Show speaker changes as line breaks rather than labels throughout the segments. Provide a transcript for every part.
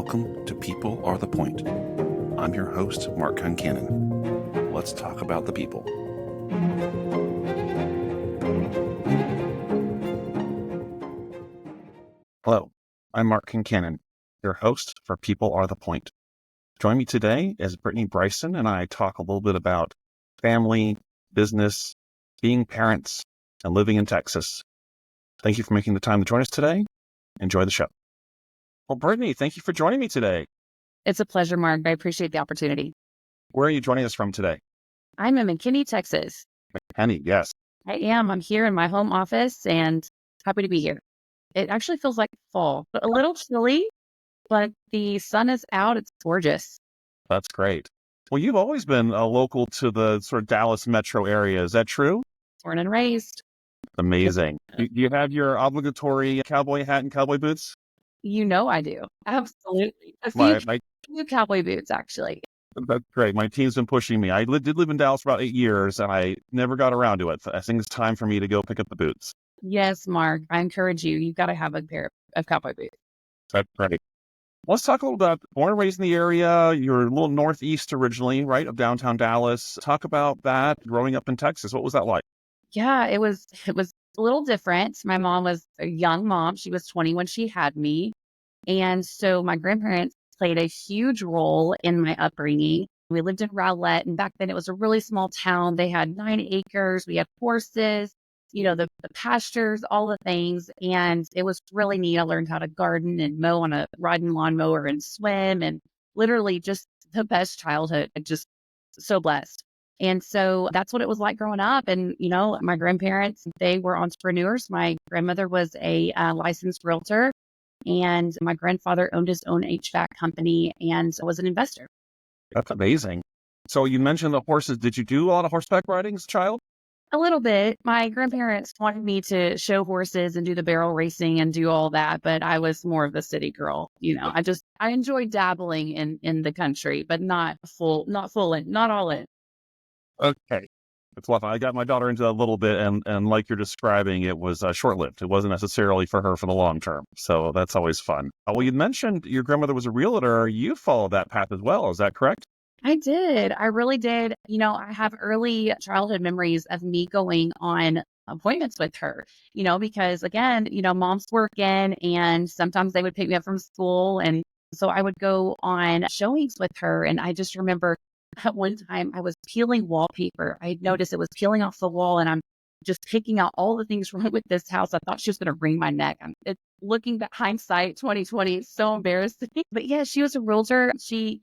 Welcome to People Are the Point. I'm your host, Mark Concannon. Let's talk about the people. Hello, I'm Mark Concannon, your host for People Are the Point. Join me today as Brittney Bryson and I talk a little bit about family, business, being parents, and living in Texas. Thank you for making the time to join us today. Enjoy the show. Well, Brittney, thank you for joining me today.
It's a pleasure, Mark. I appreciate the opportunity.
Where are you joining us from today?
I'm in McKinney, Texas.
McKinney, yes.
I am. I'm here in my home office and happy to be here. It actually feels like fall, but a little chilly, but the sun is out. It's gorgeous.
That's great. Well, you've always been local to the sort of Dallas metro area. Is that true?
Born and raised.
Amazing. Do you have your obligatory cowboy hat and cowboy boots?
You know I do. Absolutely. A few cowboy boots, actually.
That's great. My team's been pushing me. I did live in Dallas for about 8 years, and I never got around to it. I think it's time for me to go pick up the boots.
Yes, Mark. I encourage you. You've got to have a pair of cowboy boots.
That's great. Let's talk a little about born and raised in the area. You're a little northeast originally, right, of downtown Dallas. Talk about that growing up in Texas. What was that like?
Yeah, it was a little different. My mom was a young mom. She was 20 when she had me. And so my grandparents played a huge role in my upbringing. We lived in Rowlett, and back then it was a really small town. They had 9 acres. We had horses, the pastures, all the things. And it was really neat. I learned how to garden and mow on a riding lawnmower and swim, and literally just the best childhood. Just so blessed. And so that's what it was like growing up. And, my grandparents, they were entrepreneurs. My grandmother was a licensed realtor, and my grandfather owned his own HVAC company and was an investor.
That's amazing. So you mentioned the horses. Did you do a lot of horseback riding as a child?
A little bit. My grandparents wanted me to show horses and do the barrel racing and do all that, but I was more of the city girl. I enjoyed dabbling in the country, but not all in.
Okay. It's fun. I got my daughter into that a little bit, and like you're describing, it was short-lived. It wasn't necessarily for her for the long term. So that's always fun. Well, you mentioned your grandmother was a realtor. You followed that path as well. Is that correct?
I did. I really did. I have early childhood memories of me going on appointments with her, because again, mom's working and sometimes they would pick me up from school. And so I would go on showings with her. And I just remember at one time I was peeling wallpaper. I noticed it was peeling off the wall, and I'm just picking out all the things wrong with this house. I thought she was going to wring my neck. Looking back, hindsight 2020, it's so embarrassing. But yeah, she was a realtor. She,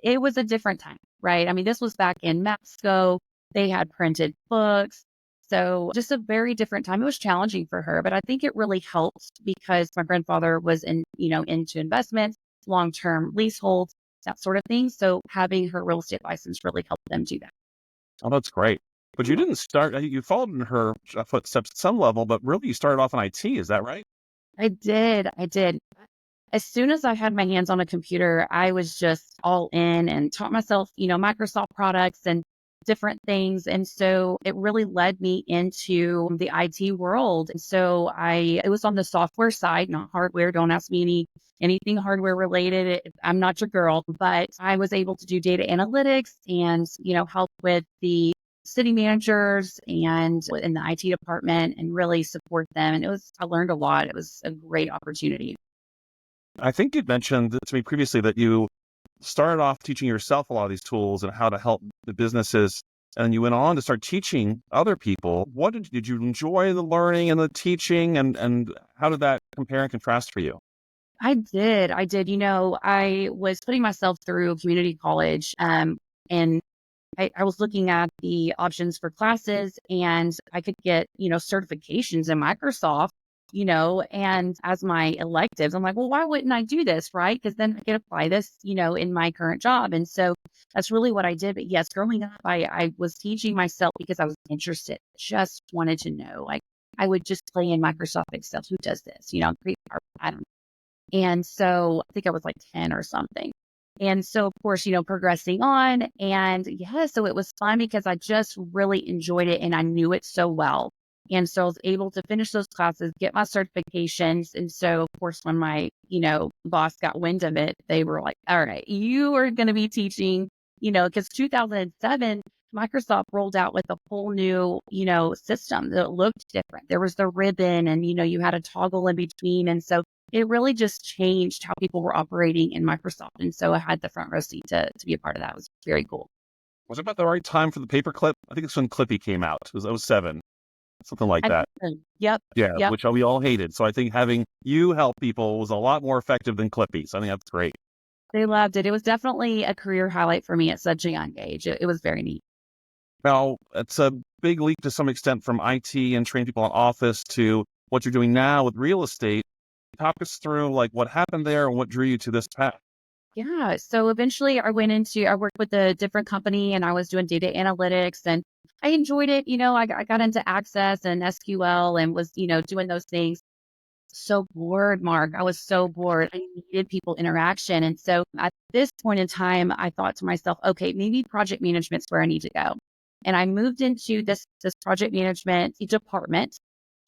it was a different time, right? I mean, this was back in Mapsco. They had printed books. So just a very different time. It was challenging for her, but I think it really helped because my grandfather was into investments, long-term leaseholds, that sort of thing. So having her real estate license really helped them do that.
Oh, that's great. But you didn't start, you followed in her footsteps at some level, but really you started off in IT. Is that right?
I did. As soon as I had my hands on a computer, I was just all in and taught myself, Microsoft products and different things. And so it really led me into the IT world. And so it was on the software side, not hardware. Don't ask me anything hardware related. I'm not your girl, but I was able to do data analytics and, help with the city managers and in the IT department and really support them. And I learned a lot. It was a great opportunity.
I think you'd mentioned to me previously that you started off teaching yourself a lot of these tools and how to help the businesses, and you went on to start teaching other people. What did you enjoy the learning and the teaching, and how did that compare and contrast for you?
I did. I was putting myself through community college, and I was looking at the options for classes, and I could get, certifications in Microsoft, and as my electives, I'm like, well, why wouldn't I do this? Right. Because then I could apply this, in my current job. And so that's really what I did. But yes, growing up, I was teaching myself because I was interested, just wanted to know. Like I would just play in Microsoft Excel. Who does this? Create, I don't know. And so I think I was like 10 or something. And so, of course, progressing on. And yeah, so it was fun because I just really enjoyed it and I knew it so well. And so I was able to finish those classes, get my certifications. And so, of course, when my, boss got wind of it, they were like, all right, you are going to be teaching, because 2007, Microsoft rolled out with a whole new, system that looked different. There was the ribbon and, you had a toggle in between. And so it really just changed how people were operating in Microsoft. And so I had the front row seat to be a part of that. It was very cool.
Was it about the right time for the paperclip? I think it's when Clippy came out. It was '07, something like
I
that.
think so. Yep.
Yeah,
Yep.
which we all hated. So I think having you help people was a lot more effective than Clippy. So I think that's great.
They loved it. It was definitely a career highlight for me at such a young age. It was very neat.
Now, it's a big leap to some extent from IT and training people in office to what you're doing now with real estate. Talk us through like what happened there and what drew you to this path.
Yeah. So eventually I worked with a different company and I was doing data analytics and I enjoyed it. I got into Access and SQL and was, doing those things. So bored, Mark. I was so bored. I needed people interaction. And so at this point in time, I thought to myself, okay, maybe project management's where I need to go. And I moved into this project management department.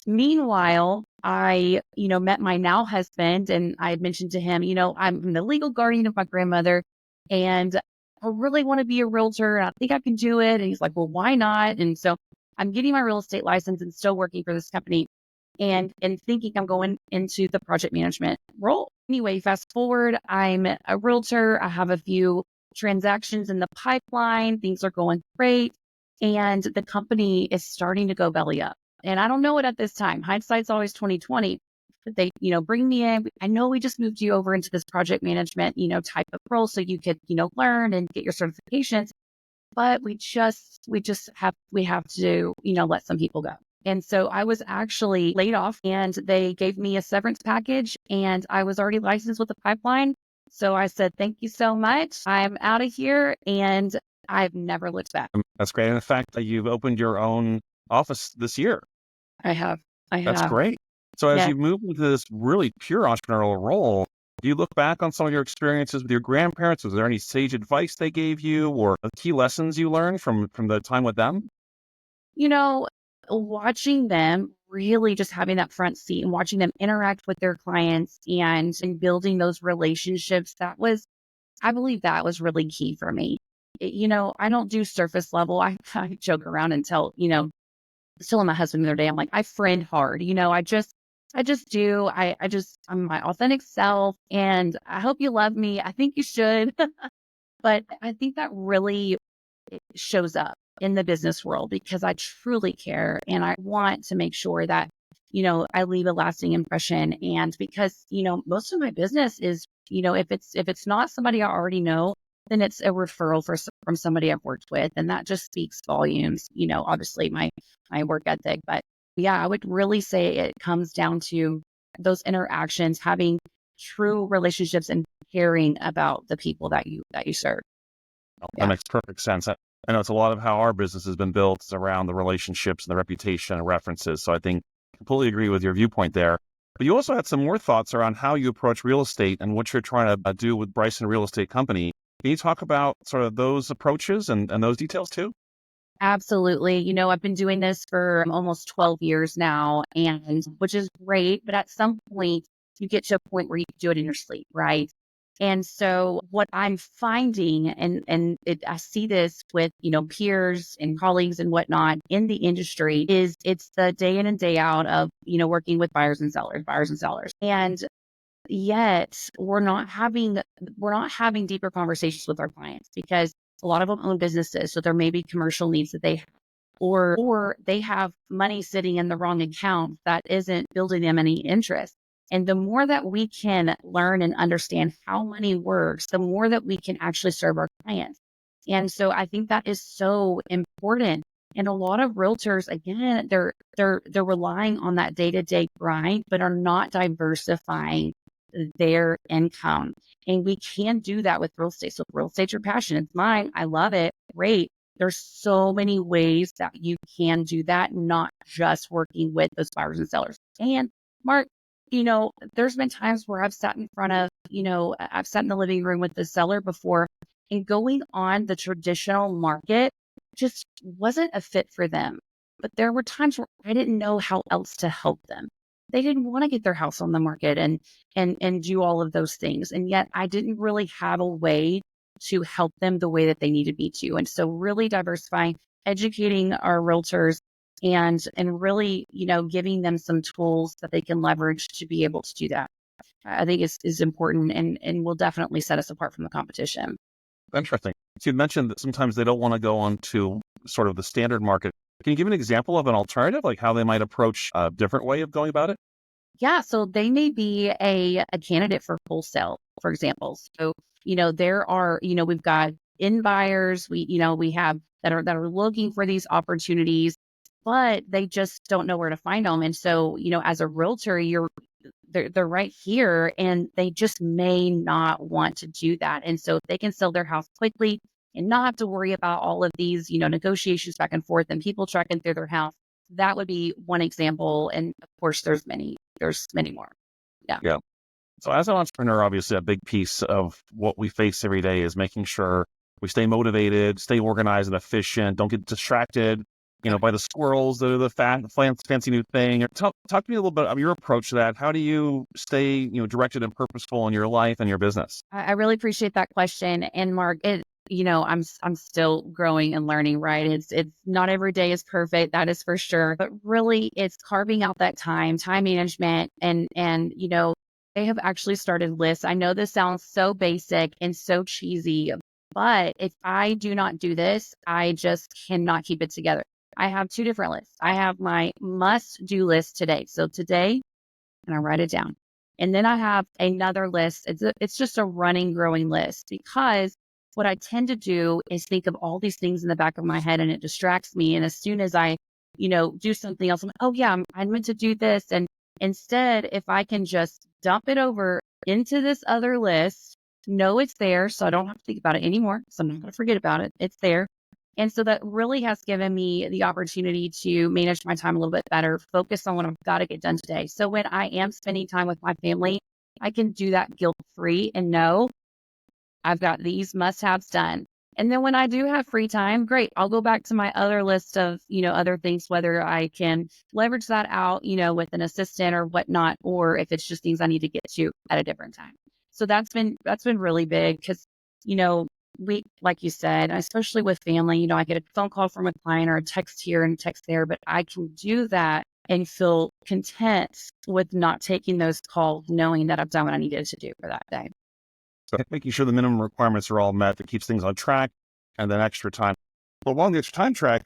Meanwhile, I, met my now husband and I had mentioned to him, I'm the legal guardian of my grandmother and I really want to be a realtor. And I think I can do it. And he's like, well, why not? And so I'm getting my real estate license and still working for this company and thinking I'm going into the project management role. Anyway, fast forward, I'm a realtor. I have a few transactions in the pipeline. Things are going great. And the company is starting to go belly up. And I don't know it at this time. Hindsight's always 2020. But they, bring me in. I know we just moved you over into this project management, type of role so you could, learn and get your certifications. But we have to, let some people go. And so I was actually laid off and they gave me a severance package and I was already licensed with the pipeline. So I said, thank you so much. I'm out of here. And I've never looked back.
That's great. And the fact that you've opened your own office this year,
I have. I
that's
have.
great. So as
Yeah.
you move into this really pure entrepreneurial role, do you look back on some of your experiences with your grandparents? Was there any sage advice they gave you or key lessons you learned from the time with them?
You know, watching them really just having that front seat and watching them interact with their clients and building those relationships, I believe that was really key for me. I don't do surface level. I joke around and still my husband the other day, I'm like, I friend hard, I just do. I'm my authentic self and I hope you love me. I think you should. But I think that really shows up in the business world because I truly care and I want to make sure that, I leave a lasting impression. And because, most of my business is, if it's not somebody I already know, then it's a referral from somebody I've worked with. And that just speaks volumes, obviously my work ethic. But yeah, I would really say it comes down to those interactions, having true relationships and caring about the people that you serve.
That
Yeah.
makes perfect sense. I know it's a lot of how our business has been built is around the relationships and the reputation and references. So I think completely agree with your viewpoint there. But you also had some more thoughts around how you approach real estate and what you're trying to do with Bryson Real Estate Company. Can you talk about sort of those approaches and those details too?
Absolutely. I've been doing this for almost 12 years now, and which is great. But at some point, you get to a point where you can do it in your sleep, right? And so what I'm finding, I see this with, peers and colleagues and whatnot in the industry is it's the day in and day out of, working with buyers and sellers. And yet we're not having deeper conversations with our clients because a lot of them own businesses. So there may be commercial needs that they have, or they have money sitting in the wrong account that isn't building them any interest. And the more that we can learn and understand how money works, the more that we can actually serve our clients. And so I think that is so important. And a lot of realtors, again, they're relying on that day-to-day grind, but are not diversifying their income. And we can do that with real estate. So if real estate's your passion, it's mine. I love it. Great. There's so many ways that you can do that, not just working with those buyers and sellers. And Mark, there's been times where I've sat in front of, I've sat in the living room with the seller before and going on the traditional market just wasn't a fit for them. But there were times where I didn't know how else to help them. They didn't want to get their house on the market and do all of those things. And yet I didn't really have a way to help them the way that they needed me to. And so really diversifying, educating our realtors and really, giving them some tools that they can leverage to be able to do that. I think is important and will definitely set us apart from the competition.
Interesting. So you mentioned that sometimes they don't want to go on to sort of the standard market. Can you give an example of an alternative, like how they might approach a different way of going about it?
Yeah, so they may be a candidate for wholesale, for example. So, there are, we've got in buyers, we have that are looking for these opportunities, but they just don't know where to find them. And so, as a realtor, they're right here and they just may not want to do that. And so if they can sell their house quickly and not have to worry about all of these, negotiations back and forth and people trekking through their house, that would be one example. And of course, there's many more. Yeah.
Yeah. So as an entrepreneur, obviously a big piece of what we face every day is making sure we stay motivated, stay organized and efficient, don't get distracted, by the squirrels that are the fancy new thing. Talk to me a little bit of your approach to that. How do you stay, directed and purposeful in your life and your business?
I really appreciate that question. And Mark, I'm still growing and learning, right? It's not every day is perfect, that is for sure. But really it's carving out that time management and they have actually started lists. I know this sounds so basic and so cheesy, but if I do not do this, I just cannot keep it together. I have two different lists. I have my must do list today. So today, and I write it down. And then I have another list. It's just a running, growing list because what I tend to do is think of all these things in the back of my head and it distracts me. And as soon as I, do something else, I'm like, oh yeah, I meant to do this. And instead, if I can just dump it over into this other list, know it's there. So I don't have to think about it anymore. So I'm not going to forget about it. It's there. And so that really has given me the opportunity to manage my time a little bit better, focus on what I've got to get done today. So when I am spending time with my family, I can do that guilt free and know I've got these must haves done. And then when I do have free time, great, I'll go back to my other list of, other things, whether I can leverage that out, with an assistant or whatnot, or if it's just things I need to get to at a different time. So that's been really big because, you know, we, like you said, especially with family, I get a phone call from a client or a text here and a text there, but I can do that and feel content with not taking those calls, knowing that I've done what I needed to do for that day.
So making sure the minimum requirements are all met that keeps things on track and then extra time. But along the extra time track,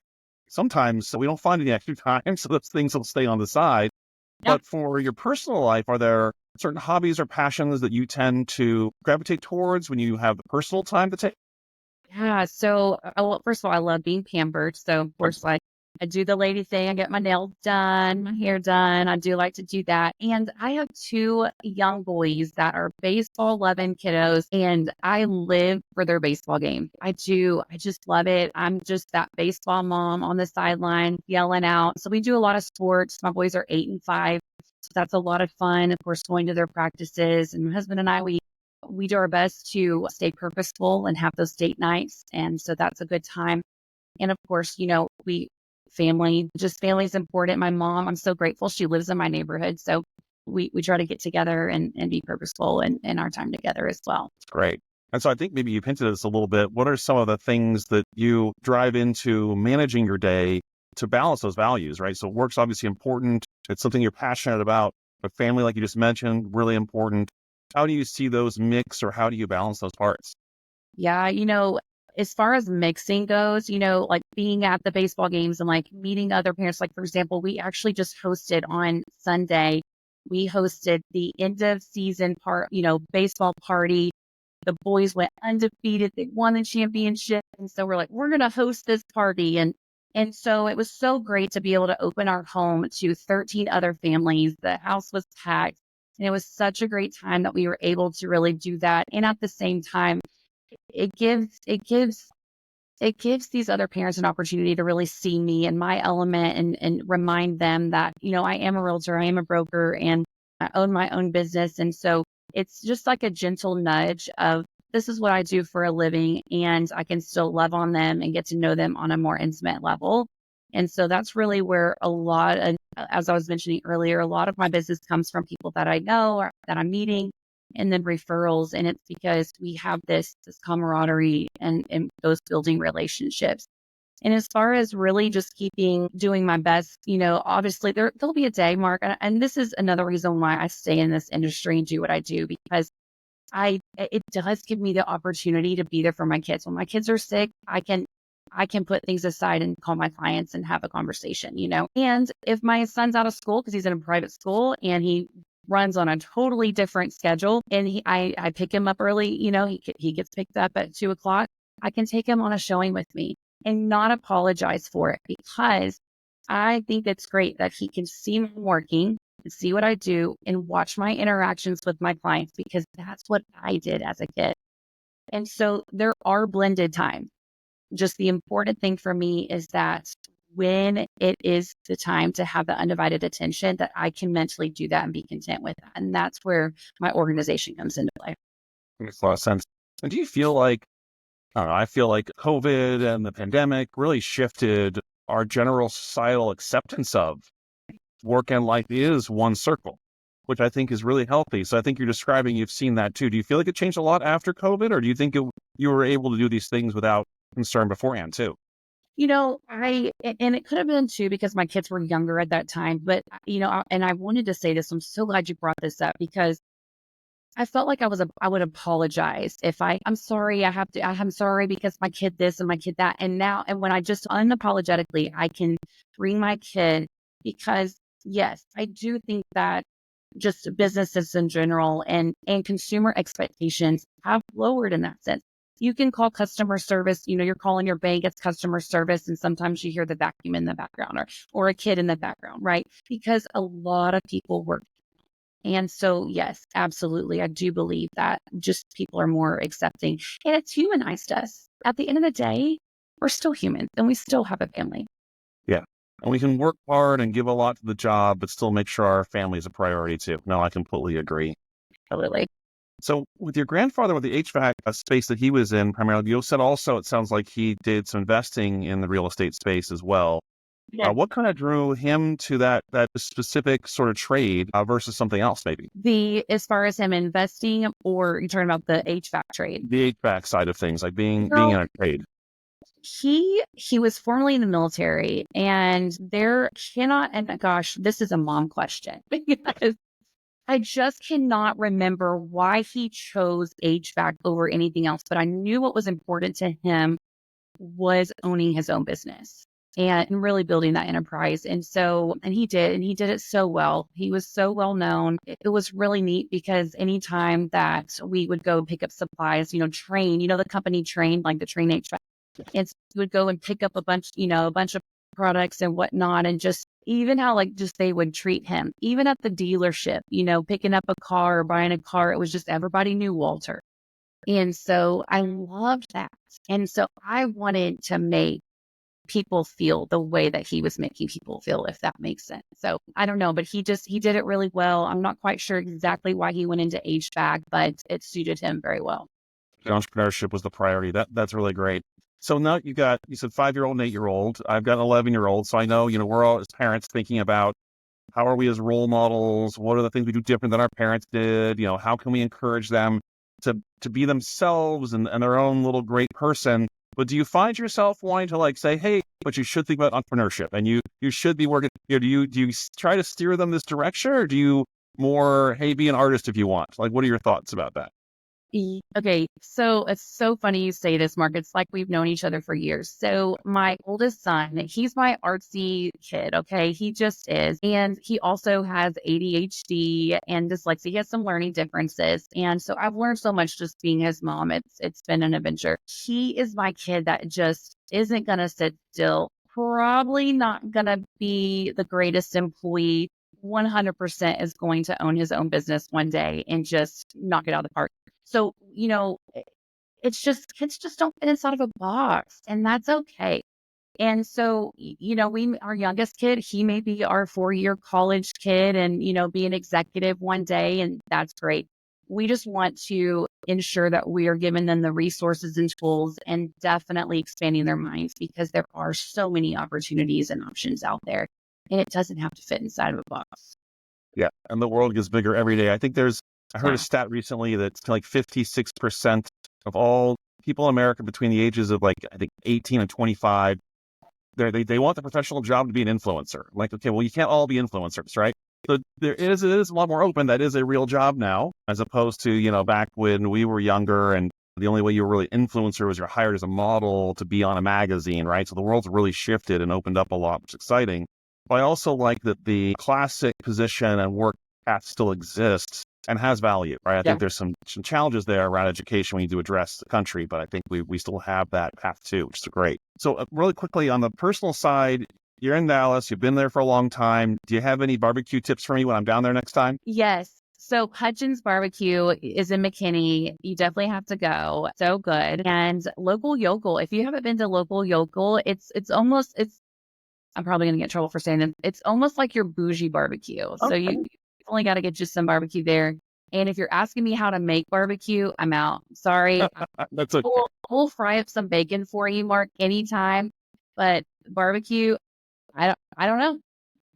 sometimes we don't find any extra time, so those things will stay on the side.
Yeah.
But for your personal life, are there certain hobbies or passions that you tend to gravitate towards when you have the personal time to take?
Yeah. So, well, first of all, I love being pampered. So, of course, like I do the lady thing. I get my nails done, my hair done. I do like to do that. And I have two young boys that are baseball loving kiddos, and I live for their baseball game. I do. I just love it. I'm just that baseball mom on the sideline yelling out. So, we do a lot of sports. My boys are 8 and 5. So that's a lot of fun. Of course, going to their practices. And my husband and I, we do our best to stay purposeful and have those date nights. And so that's a good time. And of course, family is important. My mom, I'm so grateful. She lives in my neighborhood. So we try to get together and be purposeful in our time together as well.
Great. And so I think maybe you hinted at this a little bit. What are some of the things that you drive into managing your day to balance those values, right? So work's obviously important. It's something you're passionate about, but family, like you just mentioned, really important. How do you see those mix or how do you balance those parts?
Yeah, as far as mixing goes, like being at the baseball games and like meeting other parents, like for example, we actually just hosted on Sunday, we hosted the end of season baseball party. The boys went undefeated. They won the championship. And so we're like, we're going to host this party. And so it was so great to be able to open our home to 13 other families. The house was packed. And it was such a great time that we were able to really do that. And at the same time, it gives it gives it gives these other parents an opportunity to really see me in my element and remind them that, I am a realtor, I am a broker, and I own my own business. And so it's just like a gentle nudge of this is what I do for a living, and I can still love on them and get to know them on a more intimate level. And so that's really where as I was mentioning earlier, a lot of my business comes from people that I know or that I'm meeting, and then referrals. And it's because we have this camaraderie and those building relationships. And as far as really just doing my best, obviously there'll be a day, Mark, and this is another reason why I stay in this industry and do what I do, because it does give me the opportunity to be there for my kids. When my kids are sick, I can put things aside and call my clients and have a conversation, And if my son's out of school because he's in a private school and he runs on a totally different schedule, and I pick him up early, he gets picked up at 2 o'clock. I can take him on a showing with me and not apologize for it, because I think it's great that he can see me working and see what I do and watch my interactions with my clients, because that's what I did as a kid. And so there are blended times. Just the important thing for me is that when it is the time to have the undivided attention, that I can mentally do that and be content with that. And that's where my organization comes into play.
Makes a lot of sense. And do you feel like, I don't know, I feel like COVID and the pandemic really shifted our general societal acceptance of work and life is one circle, which I think is really healthy. So I think you've seen that too. Do you feel like it changed a lot after COVID, or do you think you were able to do these things without concern beforehand too?
And it could have been too, because my kids were younger at that time, but and I wanted to say this, I'm so glad you brought this up, because I felt like I would apologize if I'm sorry, I'm sorry because my kid this and my kid that. And when I just unapologetically, I can bring my kid, because yes, I do think that just businesses in general and consumer expectations have lowered in that sense. You can call customer service, you're calling your bank, it's customer service, and sometimes you hear the vacuum in the background, or a kid in the background, right? Because a lot of people work. And so, yes, absolutely. I do believe that just people are more accepting, and it's humanized us. At the end of the day, we're still humans and we still have a family.
Yeah. And we can work hard and give a lot to the job, but still make sure our family is a priority too. No, I completely agree.
Absolutely.
So with your grandfather, with the HVAC space that he was in primarily, you said also it sounds like he did some investing in the real estate space as well.
Yeah.
What kind of drew him to that specific sort of trade versus something else, maybe?
As far as him investing, or you're talking about the HVAC trade?
The HVAC side of things, like being
Well,
in a trade.
he was formerly in the military, and and gosh, this is a mom question, because I just cannot remember why he chose HVAC over anything else, but I knew what was important to him was owning his own business and really building that enterprise. And he did it so well. He was so well known. It was really neat, because anytime that we would go pick up supplies, Train, the company Train, like the Train HVAC, and so we would go and pick up a bunch of products and whatnot, and just even how just they would treat him, even at the dealership, picking up a car or buying a car, it was just everybody knew Walter. And so I loved that. And so I wanted to make people feel the way that he was making people feel, if that makes sense. So I don't know, but he did it really well. I'm not quite sure exactly why he went into HVAC, but it suited him very well.
Entrepreneurship was the priority. That's really great. So now you said 5-year-old and 8-year-old. I've got an 11-year-old. So I know, we're all as parents thinking about how are we as role models? What are the things we do different than our parents did? How can we encourage them to be themselves and their own little great person? But do you find yourself wanting to say, hey, but you should think about entrepreneurship and you should be working, do you try to steer them this direction, or do you more, hey, be an artist if you want? What are your thoughts about that?
Okay, so it's so funny you say this, Mark. It's like we've known each other for years. So my oldest son, he's my artsy kid, okay? He just is. And he also has ADHD and dyslexia. He has some learning differences. And so I've learned so much just being his mom. It's been an adventure. He is my kid that just isn't going to sit still, probably not going to be the greatest employee. 100% is going to own his own business one day and just knock it out of the park. So, it's just kids just don't fit inside of a box, and that's okay. And so, our youngest kid, he may be our 4-year college kid and, be an executive one day, and that's great. We just want to ensure that we are giving them the resources and tools and definitely expanding their minds, because there are so many opportunities and options out there, and it doesn't have to fit inside of a box.
Yeah. And the world gets bigger every day. I heard a
Yeah.
stat recently that's like 56% of all people in America between the ages of, like, I think 18 and 25, they want the professional job to be an influencer. Like, okay, well, you can't all be influencers, right? So it is a lot more open. That is a real job now, as opposed to, back when we were younger and the only way you were really influencer was you're hired as a model to be on a magazine, right? So the world's really shifted and opened up a lot, which is exciting. But I also like that the classic position and work path still exists and has value, right? I
Yeah.
think there's some challenges there around education we need to address the country, but I think we still have that path too, which is great. So really quickly on the personal side, you're in Dallas, you've been there for a long time. Do you have any barbecue tips for me when I'm down there next time?
Yes. So Hutchins Barbecue is in McKinney. You definitely have to go. So good. And Local Yokel. If you haven't been to Local Yokel, I'm probably going to get in trouble for saying this. It's almost like your bougie barbecue. So
Okay.
you only got to get just some barbecue there. And if you're asking me how to make barbecue, I'm out. Sorry.
That's okay.
We'll fry up some bacon for you, Mark, anytime. But barbecue, I don't know.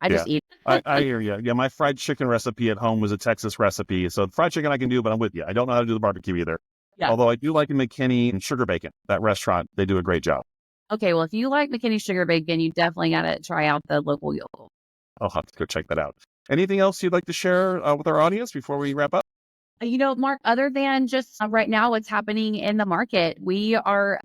I
Yeah,
just eat.
I hear you. Yeah, my fried chicken recipe at home was a Texas recipe. So fried chicken I can do, but I'm with you. I don't know how to do the barbecue either.
Yeah.
Although I do like McKinney and Sugar Bacon, that restaurant. They do a great job.
Okay. Well, if you like McKinney Sugar Bacon, you definitely got to try out the Local Yokel.
I'll have to go check that out. Anything else you'd like to share with our audience before we wrap up?
Mark, other than just right now, what's happening in the market, we are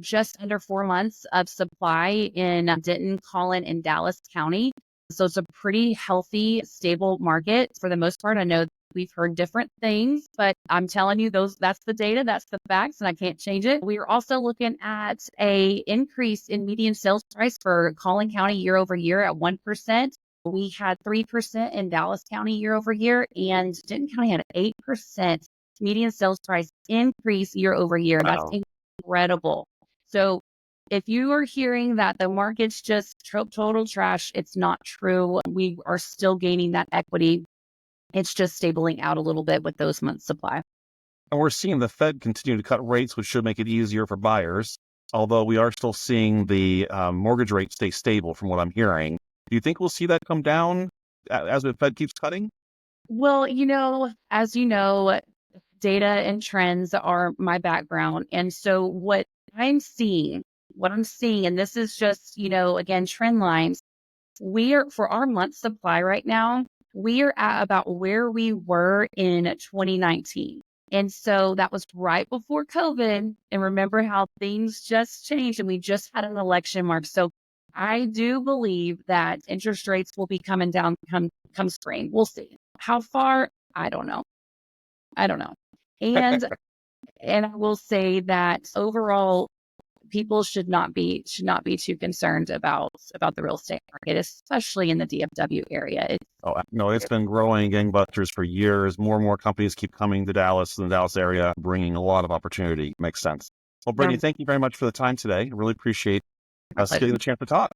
just under 4 months of supply in Denton, Collin, and Dallas County. So it's a pretty healthy, stable market for the most part. I know we've heard different things, but I'm telling you, that's the data, that's the facts, and I can't change it. We are also looking at a increase in median sales price for Collin County year over year at 1%. We had 3% in Dallas County year over year, and Denton County had an 8% median sales price increase year over year. That's
Wow.
incredible. So if you are hearing that the market's just total trash, it's not true. We are still gaining that equity. It's just stabling out a little bit with those months' supply.
And we're seeing the Fed continue to cut rates, which should make it easier for buyers. Although we are still seeing the mortgage rate stay stable from what I'm hearing. Do you think we'll see that come down as the Fed keeps cutting?
Well, as you know, data and trends are my background. And so what I'm seeing, and this is just, again, trend lines, for our month supply right now, we are at about where we were in 2019. And so that was right before COVID. And remember how things just changed and we just had an election, Mark. So I do believe that interest rates will be coming down come spring. We'll see. How far? I don't know. I don't know. And I will say that overall, people should not be too concerned about the real estate market, especially in the DFW area.
Oh, no, it's been growing gangbusters for years. More and more companies keep coming to Dallas and the Dallas area, bringing a lot of opportunity. Makes sense. Well, Brittney, thank you very much for the time today. I really appreciate us getting the chance to talk.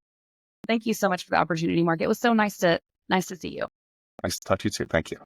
Thank you so much for the opportunity, Mark. It was so nice to see you.
Nice to talk to you too. Thank you.